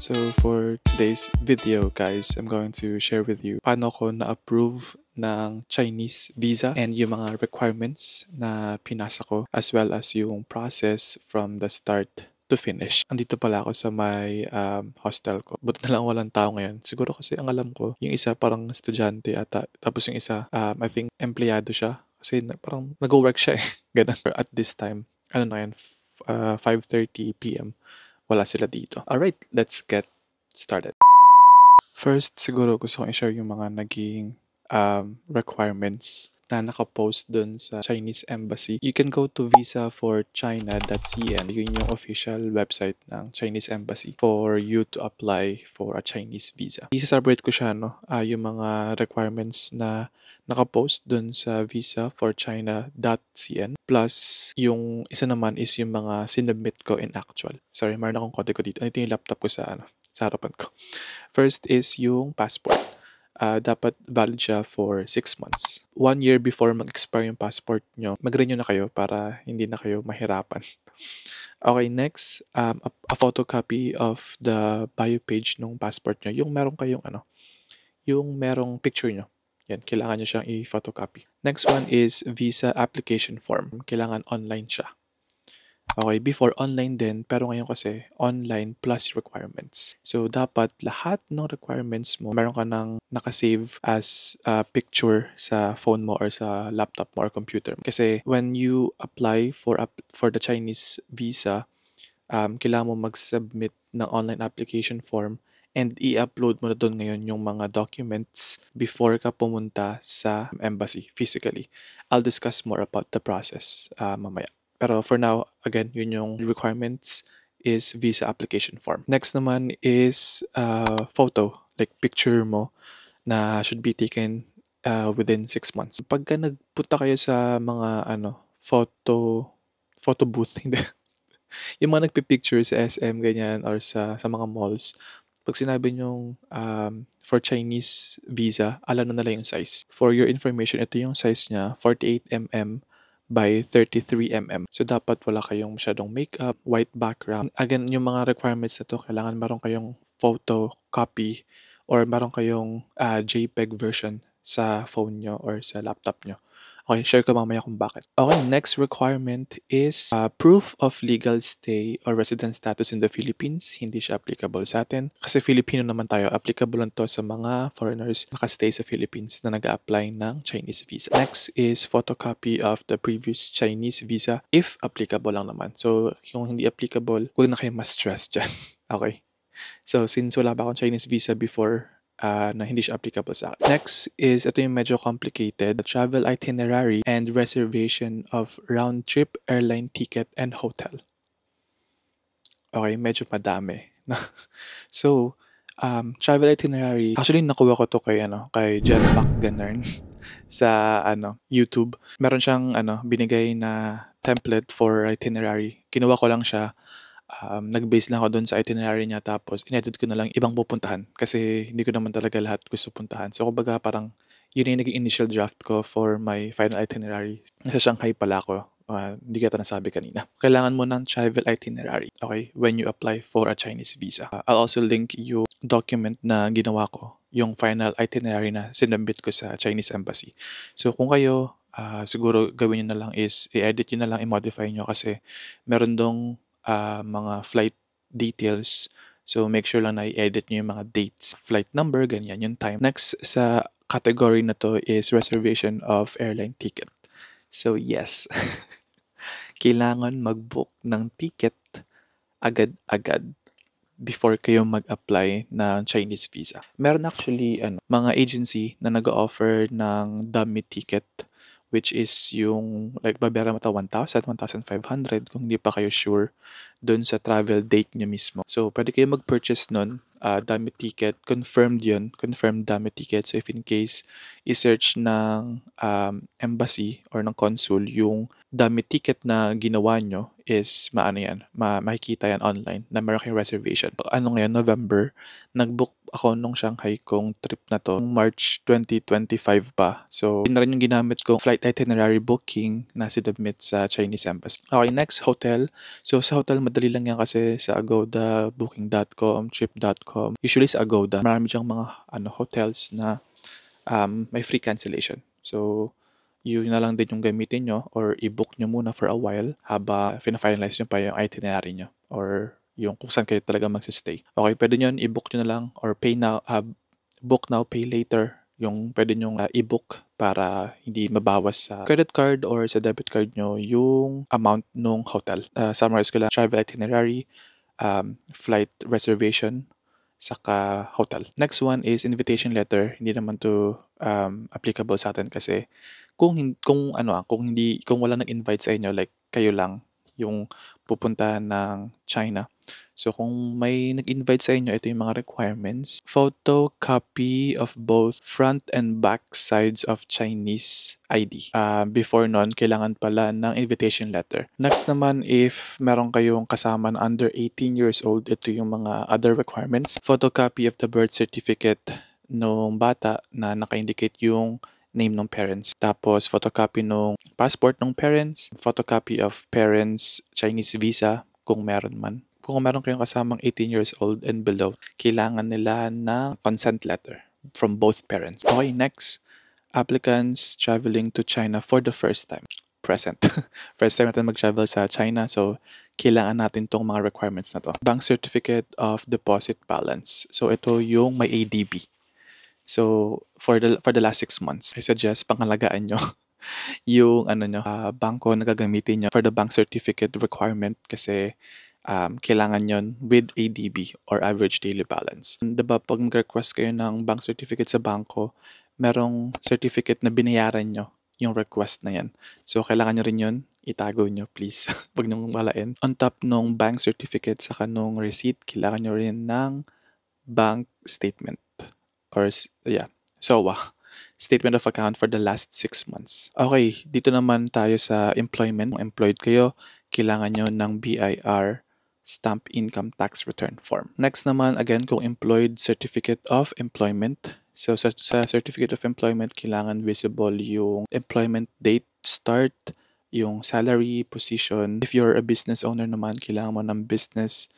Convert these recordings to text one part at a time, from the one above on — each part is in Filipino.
So for today's video guys, I'm going to share with you paano ko na-approve ng Chinese visa and yung mga requirements na pinasa ko as well as yung process from the start to finish. Andito pala ako sa may hostel ko. Buti na lang walang tao ngayon. Siguro kasi ang alam ko, yung isa parang estudyante ata. Tapos yung isa, I think empleyado siya. Kasi parang nag-work siya eh. Ganun. At this time, 5:30 p.m. Wala sila dito. Alright, let's get started. First, siguro gusto kong i-share yung mga naging requirements na nakapost dun sa Chinese Embassy. You can go to visaforchina.cn. Yun yung official website ng Chinese Embassy for you to apply for a Chinese visa. I-celebrate ko siya, no? Yung mga requirements na nakapost dun sa visaforchina.cn. Plus, yung isa naman is yung mga sinubmit ko in actual. Sorry, meron akong kode ko dito. Ito yung laptop ko sa harapan ko. First is yung passport. Dapat valid siya for 6 months. 1 year before mag-expire yung passport nyo, mag-renew na kayo para hindi na kayo mahirapan. Okay, next, a photocopy of the bio page ng passport nyo. Yung meron kayong yung merong picture nyo. Yan, kailangan nyo siyang i-photocopy. Next one is visa application form. Kailangan online siya. Okay, before online din, pero ngayon kasi online plus requirements. So, dapat lahat ng requirements mo, meron ka nang nakasave as a picture sa phone mo or sa laptop mo or computer. Kasi when you apply for the Chinese visa, kailangan mo mag-submit ng online application form and i-upload mo na doon ngayon yung mga documents before ka pumunta sa embassy physically. I'll discuss more about the process mamaya. Pero for now, again, yun yung requirements is visa application form. Next naman is photo, like picture mo na should be taken within 6 months. Pagka nagpunta kayo sa mga photo booth, hindi. Yung mga nagpipicture sa SM, ganyan, or sa mga malls, pag sinabi nyong for Chinese visa, alam na nila yung size. For your information, ito yung size niya, 48mm by 33mm. So, dapat wala kayong masyadong makeup, white background. Again, yung mga requirements na to, kailangan meron kayong photo copy or meron kayong JPEG version sa phone nyo or sa laptop nyo. Okay, share ko mamaya kung bakit. Okay, next requirement is proof of legal stay or resident status in the Philippines. Hindi siya applicable sa atin. Kasi Filipino naman tayo, applicable lang to sa mga foreigners nakastay sa Philippines na nag-a-apply ng Chinese visa. Next is photocopy of the previous Chinese visa if applicable lang naman. So, kung hindi applicable, huwag na kayo ma-stress dyan. Okay? So, since wala pa akong Chinese visa before, na hindi siya applicable sa akin. Next is, ito yung medyo complicated, travel itinerary and reservation of round-trip airline ticket and hotel. Okay, medyo madami. So, travel itinerary, actually nakuha ko to kay Jen McGanern sa YouTube. Meron siyang binigay na template for itinerary. Kinuha ko lang siya. Nag-base lang ako doon sa itinerary niya tapos in-edit ko na lang ibang pupuntahan kasi hindi ko naman talaga lahat gusto puntahan. So, kumbaga parang yun yung naging initial draft ko for my final itinerary. Nasa Shanghai pala ako. Hindi kita nasabi kanina. Kailangan mo ng travel itinerary, okay, when you apply for a Chinese visa. I'll also link yung document na ginawa ko, yung final itinerary na sinubmit ko sa Chinese Embassy. So, kung kayo, siguro gawin nyo na lang is i-edit nyo na lang, i-modify nyo kasi meron dong mga flight details. So, make sure lang na i-edit nyo yung mga dates, flight number, ganyan, yung time. Next sa category na to is reservation of airline ticket. So, yes. Kailangan mag-book ng ticket agad-agad before kayo mag-apply ng Chinese visa. Meron actually mga agency na nag-offer ng dummy ticket which is yung like babayaran mo ito 1,000, 1,500 kung hindi pa kayo sure dun sa travel date nyo mismo. So, pwede kayo mag-purchase nun, dummy ticket, confirmed yun, confirmed dummy ticket. So, if in case i-search ng embassy or ng consul yung dummy ticket na ginawa nyo, is makikita yan online na meron kayong reservation. Ano ngayon, November, nag-book ako nung Shanghai kong trip na to, March 2025 pa. So, yun na rin yung ginamit kong flight itinerary booking na sinubmit sa Chinese Embassy. Okay, next, hotel. So, sa hotel, madali lang yan kasi sa Agoda, Booking.com, Trip.com. Usually sa Agoda, marami diyang mga hotels na may free cancellation. So, yun na lang din yung gamitin nyo or i-book nyo muna for a while haba fina-finalize nyo pa yung itinerary nyo or yung kung saan kayo talaga magsistay. Okay, pwede nyo i-book nyo na lang or pay now, book now, pay later yung pwede nyo i-book para hindi mabawas sa credit card or sa debit card nyo yung amount nung hotel. Summarize ko lang, travel itinerary, flight reservation, saka hotel. Next one is invitation letter. Hindi naman to applicable sa atin kasi kung wala nag-invite sa inyo, like kayo lang yung pupunta ng China. So kung may nag-invite sa inyo, ito yung mga requirements. Photocopy of both front and back sides of Chinese ID. Before nun, kailangan pala ng invitation letter. Next naman, if meron kayong kasama na under 18 years old, ito yung mga other requirements. Photocopy of the birth certificate nung bata na naka-indicate yung name ng parents. Tapos, photocopy ng passport ng parents, photocopy of parents' Chinese visa, kung meron man. Kung meron kayong kasamang 18 years old and below, kailangan nila ng consent letter from both parents. Okay, next. Applicants traveling to China for the first time. Present. First time natin mag-travel sa China, so kailangan natin tong mga requirements na to. Bank certificate of deposit balance. So, ito yung may ADB. So, for the last 6 months, I suggest pangalagaan nyo yung bangko na gagamitin nyo for the bank certificate requirement kasi kailangan yon with ADB or average daily balance. Diba pag mag-request kayo ng bank certificate sa bangko, merong certificate na binayaran nyo yung request na yan. So, kailangan nyo rin yun, itago nyo please. Pag nyo malain. On top nung bank certificate saka nung receipt, kailangan nyo rin ng bank statement. Or, SOA, Statement of Account for the last 6 months. Okay, dito naman tayo sa employment. Kung employed kayo, kailangan nyo ng BIR, Stamp Income Tax Return Form. Next naman, again, kung employed, Certificate of Employment. So, sa Certificate of Employment, kailangan visible yung employment date, start, yung salary, position. If you're a business owner naman, kailangan mo ng business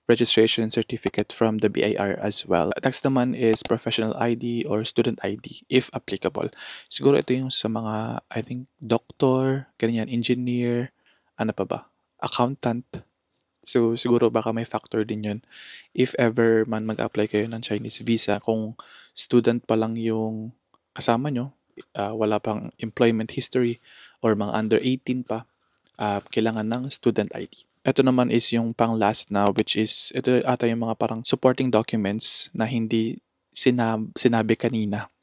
registration certificate from the BIR as well. Next naman is professional ID or student ID if applicable. Siguro ito yung sa mga, I think, doctor, ganyan, engineer, ano pa ba? Accountant. So siguro baka may factor din yun. If ever man mag-apply kayo ng Chinese visa, kung student pa lang yung kasama nyo, wala pang employment history or mga under 18 pa, kailangan ng student ID. Ito naman is yung pang last na which is, ito ata yung mga parang supporting documents na hindi sinabi kanina.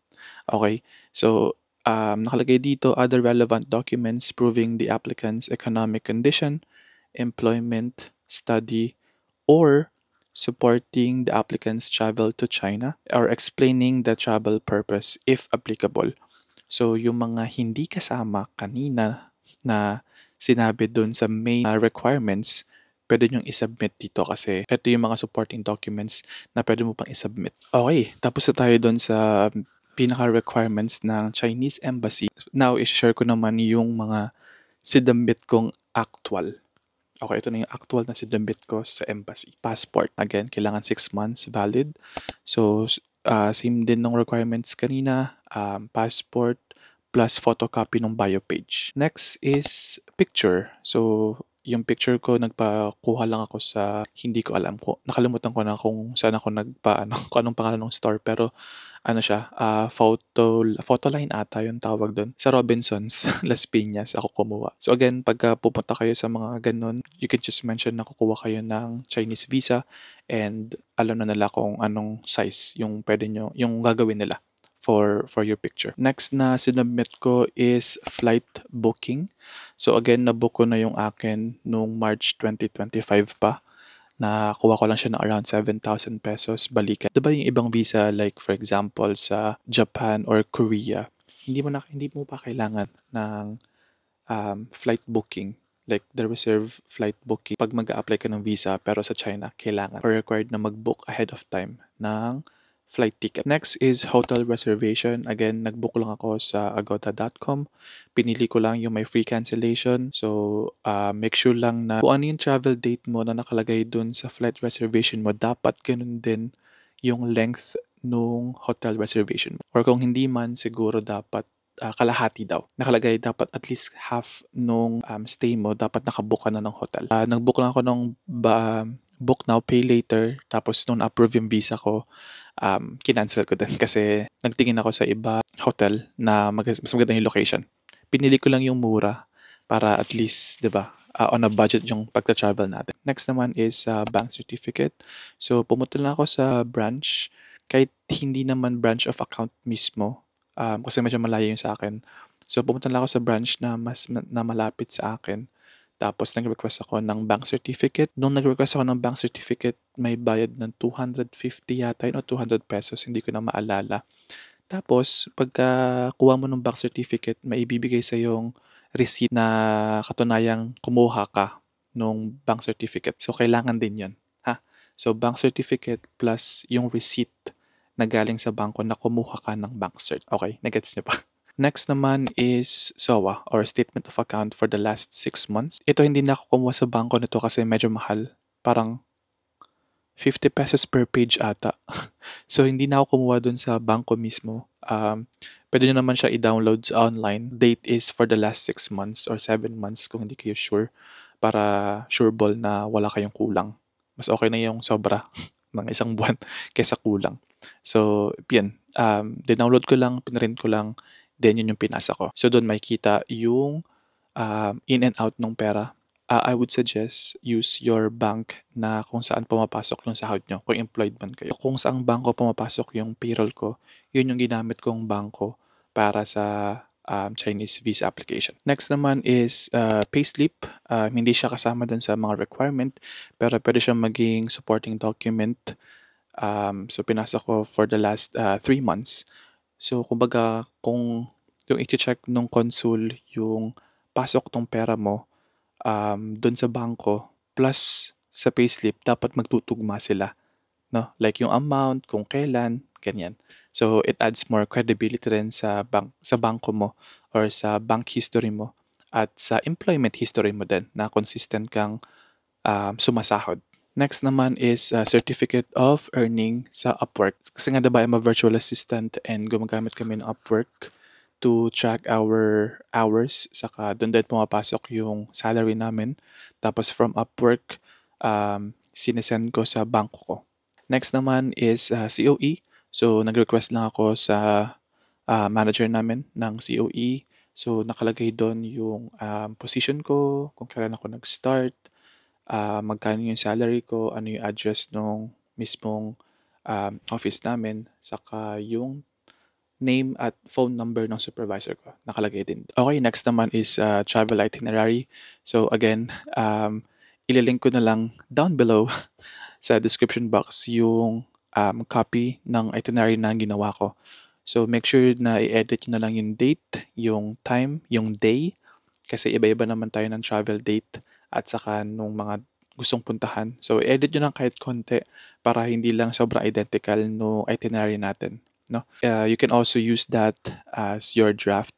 Okay? So, nakalagay dito, other relevant documents proving the applicant's economic condition, employment, study, or supporting the applicant's travel to China or explaining the travel purpose if applicable. So, yung mga hindi kasama kanina na sinabi dun sa main requirements, pwede nyong isubmit dito kasi ito yung mga supporting documents na pwede mo pang isubmit. Okay, tapos na tayo dun sa pinaka-requirements ng Chinese Embassy. Now, i-share ko naman yung mga sinubmit kong actual. Okay, ito na yung actual na sinubmit ko sa embassy. Passport, again, kailangan 6 months valid. So, same din ng requirements kanina, passport, plus photocopy ng bio page. Next is picture. So, yung picture ko, nagpakuha lang ako sa, hindi ko alam ko, nakalimutan ko na kung saan ako kung anong pangalan ng store, pero photoline ata yung tawag doon. Sa Robinsons, Las Piñas, ako kumuha. So again, pagka pupunta kayo sa mga ganun, you can just mention na kukuha kayo ng Chinese visa and alam na nila kung anong size yung pwede nyo, yung gagawin nila for your picture. Next na sinubmit ko is flight booking. So again, nabook ko na yung akin nung March 2025 pa. Nakuha ko lang siya na around 7,000 pesos balikan. Diba yung ibang visa like for example sa Japan or Korea, hindi mo pa kailangan ng flight booking. like the reserve flight booking pag mag-a-apply ka ng visa pero sa China kailangan or required na mag-book ahead of time ng flight ticket. Next is hotel reservation. Again, nag-book lang ako sa agoda.com. Pinili ko lang yung may free cancellation. So, make sure lang na kung ano yung travel date mo na nakalagay dun sa flight reservation mo, dapat ganun din yung length nung hotel reservation mo. Or kung hindi man, siguro dapat kalahati daw. Nakalagay dapat at least half nung stay mo, dapat nakabook ka na ng hotel. Nag-book lang ako ng book now, pay later. Tapos nung approve yung visa ko, kinancel ko din kasi nagtingin ako sa iba hotel na mas maganda yung location. Pinili ko lang yung mura para at least, di ba, on a budget yung pagka-travel natin. Next naman is bank certificate. So, pumunta lang ako sa branch. Kahit hindi naman branch of account mismo, kasi medyo malayo yung sa akin. So, pumunta lang ako sa branch na na malapit sa akin. Tapos, nag-request ako ng bank certificate. Nung nag-request ako ng bank certificate, may bayad ng 250 yata yun o 200 pesos. Hindi ko na maalala. Tapos, pagka kuha mo ng bank certificate, may ibibigay sa yung receipt na katunayang kumuha ka nung bank certificate. So, kailangan din yun. Ha? So, bank certificate plus yung receipt na galing sa bangko na kumuha ka ng bank cert. Okay, nagets niyo pa. Next naman is SOA or Statement of Account for the last 6 months. Ito hindi na ako kumuha sa bangko nito kasi medyo mahal. Parang 50 pesos per page ata. So, hindi na ako kumuha dun sa bangko mismo. Pwede nyo naman siya i-download sa online. Date is for the last 6 months or 7 months kung hindi kayo sure. Para sure ball na wala kayong kulang. Mas okay na yung sobra ng isang buwan kaysa kulang. So, yan. Dinownload ko lang, pinrint ko lang, then yun yung pinasa ko. So, doon makikita yung in and out ng pera. I would suggest use your bank na kung saan pumapasok yung sahod nyo, kung employed man kayo. Kung saang bangko pumapasok yung payroll ko, yun yung ginamit kong bangko para sa Chinese visa application. Next naman is payslip. Hindi siya kasama dun sa mga requirement, pero pwede siyang maging supporting document. So, pinasa ko for the last 3 months. So, kumbaga, kung yung i-check nung consul yung pasok tong pera mo dun sa bangko plus sa payslip, dapat magtutugma sila. No? Like yung amount, kung kailan, ganyan. So, it adds more credibility rin sa bangko mo or sa bank history mo at sa employment history mo din na consistent kang sumasahod. Next naman is certificate of earning sa Upwork. Kasi nga diba I'm a virtual assistant and gumagamit kami ng Upwork to track our hours. Saka doon din pumapasok yung salary namin. Tapos from Upwork, sinesend ko sa bangko ko. Next naman is COE. So nag-request lang ako sa manager namin ng COE. So nakalagay doon yung position ko, kung kailan ako nag-start, magkano yung salary ko, ano yung address nung mismong office namin, saka yung name at phone number ng supervisor ko. Nakalagay din. Okay, next naman is travel itinerary. So again, ililink ko na lang down below sa description box yung copy ng itinerary na ginawa ko. So make sure na i-edit nyo na lang yung date, yung time, yung day, kasi iba-iba naman tayo ng travel date at saka nung mga gustong puntahan. So, edit nyo lang kahit konti para hindi lang sobrang identical no itinerary natin. No? You can also use that as your draft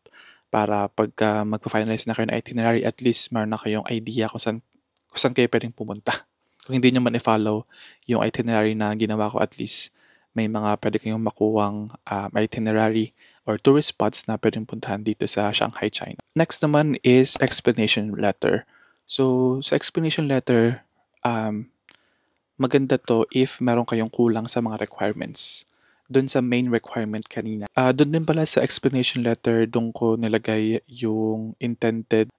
para pagka magpa-finalize na kayo ng itinerary, at least meron na kayong idea kung saan kayo pwedeng pumunta. Kung hindi nyo man i-follow yung itinerary na ginawa ko, at least may mga pwede kayong makuwang itinerary or tourist spots na pwedeng puntahan dito sa Shanghai, China. Next naman is explanation letter. So, sa explanation letter, maganda to if meron kayong kulang sa mga requirements. Doon sa main requirement kanina. Doon din pala sa explanation letter, doon ko nilagay yung intended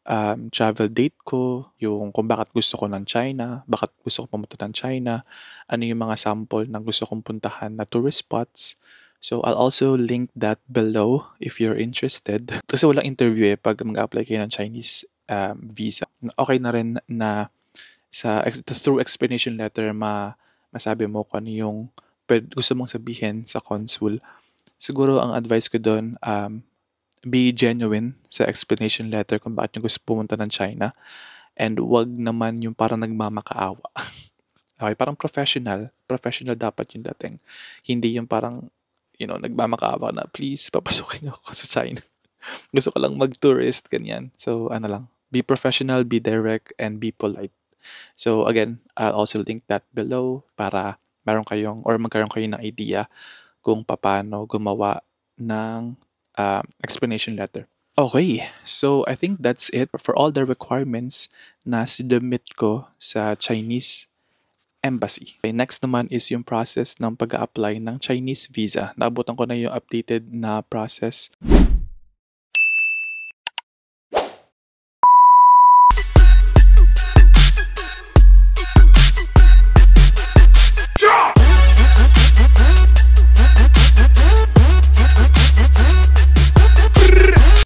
travel date ko, yung kung bakit gusto ko ng China, bakit gusto ko pumunta ng China, ano yung mga sample na gusto kong puntahan na tourist spots. So, I'll also link that below if you're interested. Kasi walang interview pag mag-apply kayo ng Chinese visa. Okay na rin na through explanation letter masabi mo kung ano yung gusto mong sabihin sa consul. Siguro ang advice ko doon, be genuine sa explanation letter kung bakit nyo gusto pumunta ng China. and wag naman yung parang nagmamakaawa. Okay, parang professional dapat yung dating. Hindi yung parang, nagmamakaawa na, please, papasukin niyo ako sa China. Gusto ko lang mag-tourist, ganyan. So, ano lang, be professional, be direct, and be polite. So, again, I'll also link that below para magkaroon kayo ng idea kung paano gumawa ng explanation letter. Okay, so I think that's it for all the requirements na sinubmit ko sa Chinese embassy. Okay, next naman is yung process ng pag apply ng Chinese visa. Naabutan ko na yung updated na process.